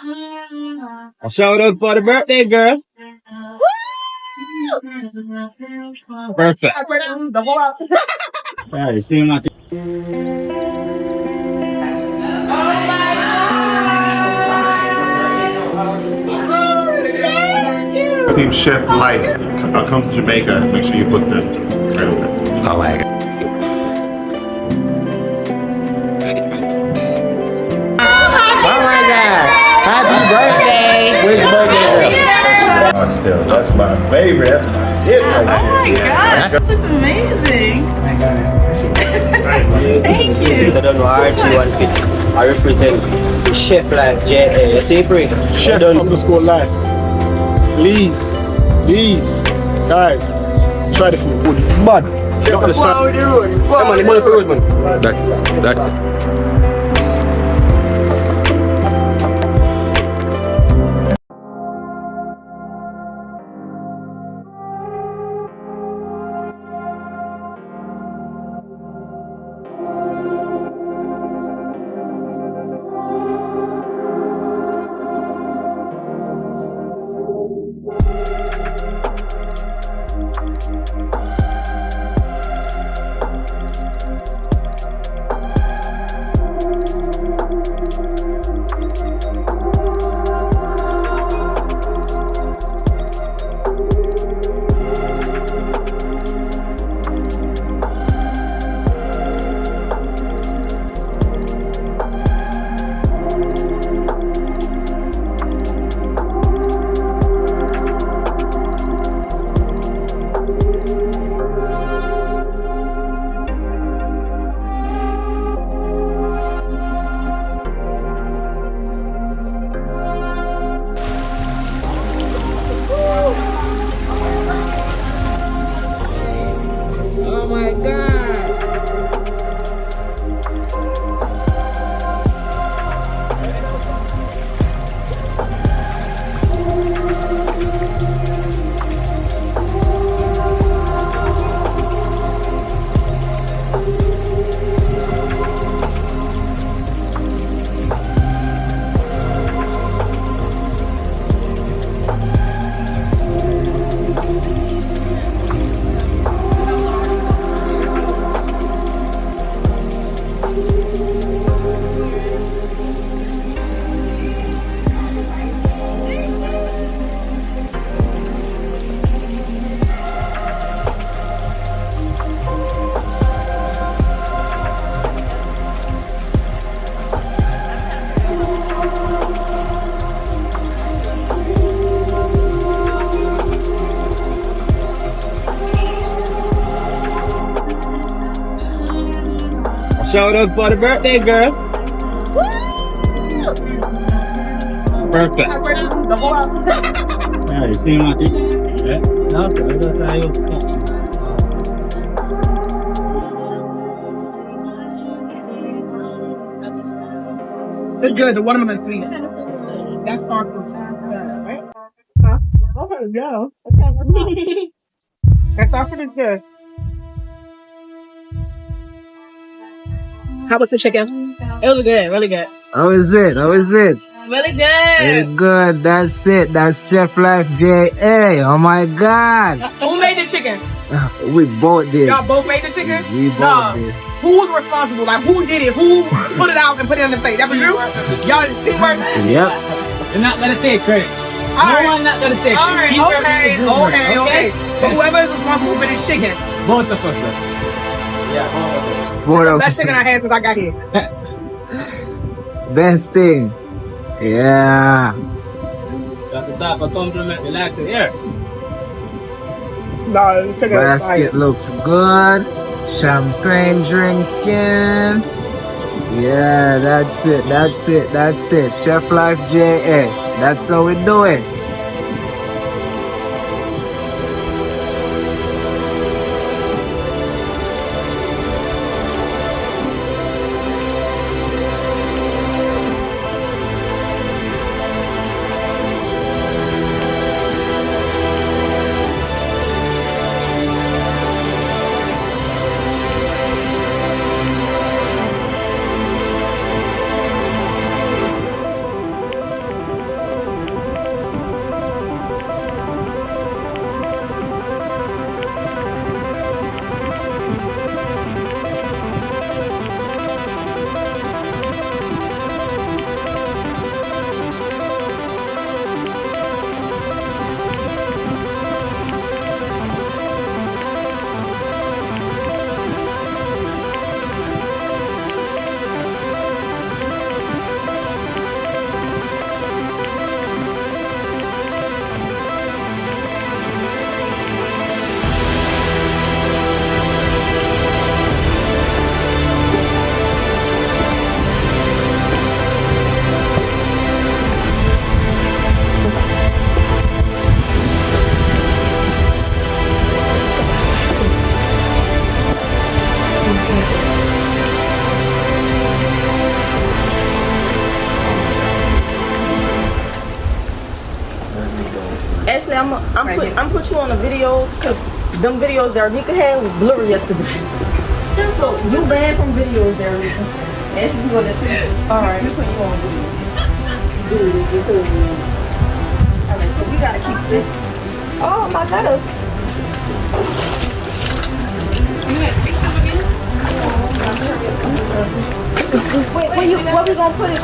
A shout out for the birthday girl. Perfect. Yeah, you see my Team Chef Life comes to Jamaica. Make sure you book them. Oh my god. Oh my god. Happy birthday. Where's the birthday girl? Oxtails. That's my favorite. That's my shit right there. Oh my gosh, this looks amazing. Thank you. I don't know, RG150. I represent Chef Life JA. Say break. Chef underscore life. Please, guys, try the food. Bad. You don't understand. Come on, the money for road, man. That's it. Oh my god. shout out for the birthday girl. Perfect. Yeah, you see my teeth? Yeah. No, that's how you. It's good. The watermelon sweet. That's sparkles. Right? Huh? Okay, go. Okay. That sparkle is good. How was the chicken? It was good. Really good. How is it? How is it? Really good. Very good. That's it. That's Chef Life J.A. Oh my God. Who made the chicken? We both did. Y'all both made the chicken? We both did. Who was responsible? Like, who did it? Who put it out and put it on the plate? That was you? Y'all teamwork? Yep. You're not gonna take credit. All right. No one not gonna take All right, credit. okay. But whoever is responsible for this chicken, Both of us. Yeah, Both of best chicken I had since I got here. Best thing. Yeah. That's the type of compliment we like to hear. No, the chicken is fire. Basket looks good. Champagne drinking. Yeah, that's it. That's it. That's it. Chef Life J.A. That's how we do it. I'm put you on a video because them videos that Nika had was blurry yesterday. So you banned from videos there, Nika. And she can go there too. Alright, we put you on video. Alright, so we gotta keep this. Oh my goodness. You gotta fix them again? Wait, where we gonna put it?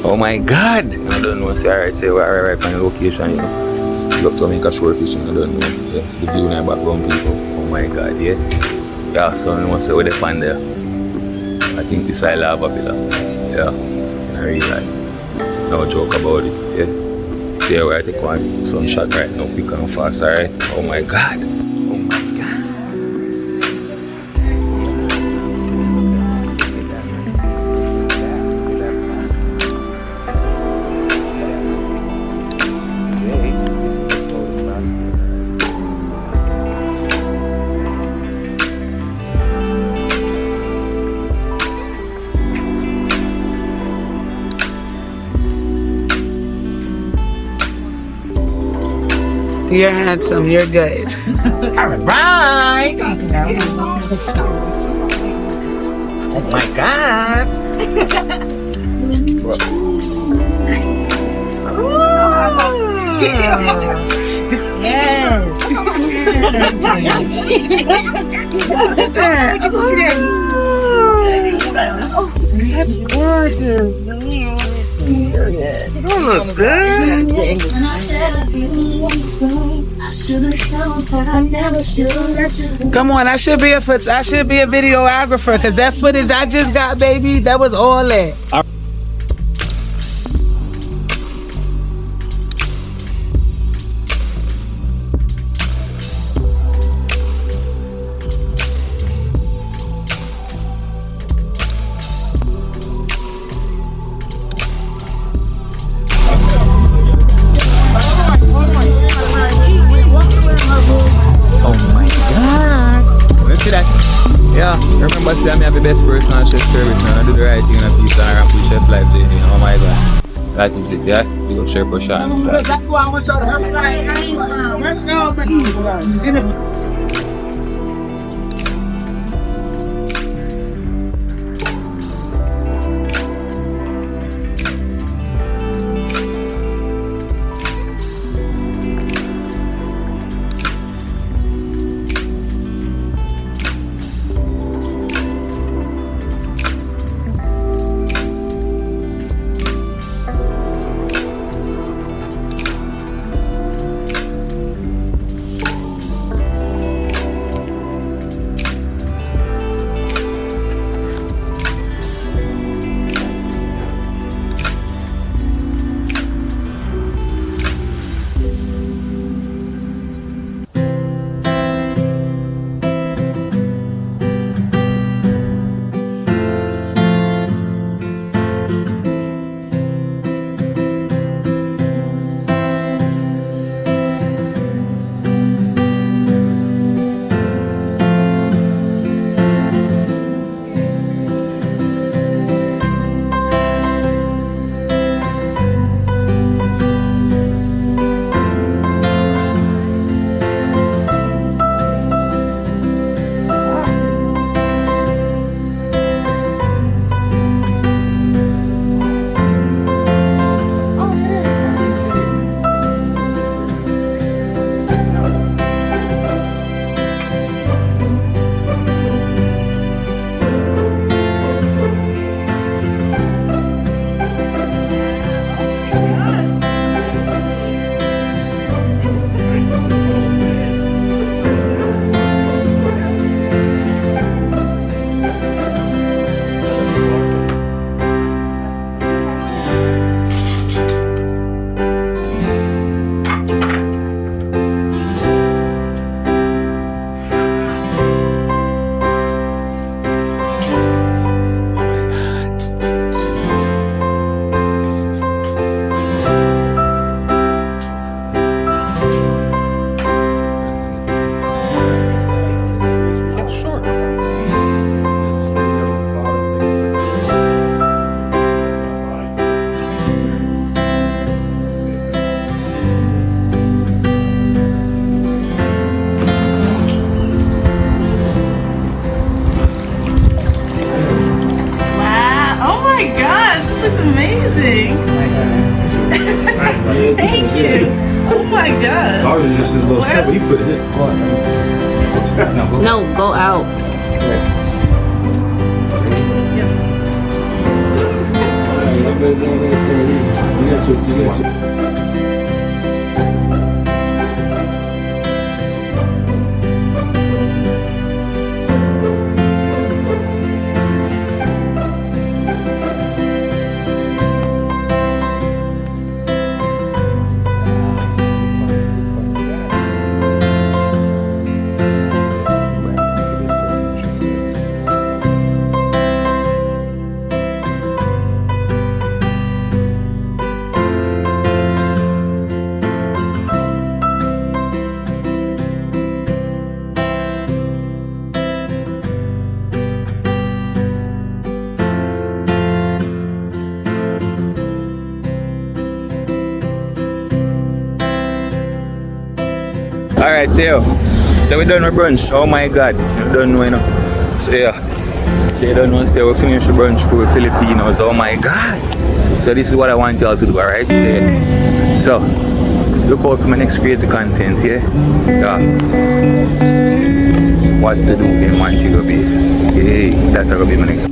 Oh my God! I don't know. Say alright, say we're right on the location, you know. Look to make a shore fishing, I don't know. Yeah, see the view in the background, people. Oh my God, yeah. Yeah, so I want to say we're the pan there. I think this I love a bit. Yeah, I really like. No joke about it, yeah. See where I take one sunshot right now, quick and fast, alright? Oh my God! Oh my God! You're handsome. You're good. Alright. Oh my God. Yes. You look good. Come on, I should be a videographer because that footage I just got, baby, that was all it. best personal chef service, man. I do the right thing and I see you turn around with chef life there. Oh my god. That is it, yeah? You go share for Sean. That's why I want y'all to help me. Right now, Thank you. Oh my god. Ours is just a little simple. He put it. No, go out. Alright, so we're done with brunch. Oh my god, you don't know, you know. So yeah, so you don't know, so we finished the brunch for Filipinos. Oh my god. So this is what I want y'all to do, alright? So look out for my next crazy content, yeah? What to do in Montegobay. Hey, that's gonna be my next.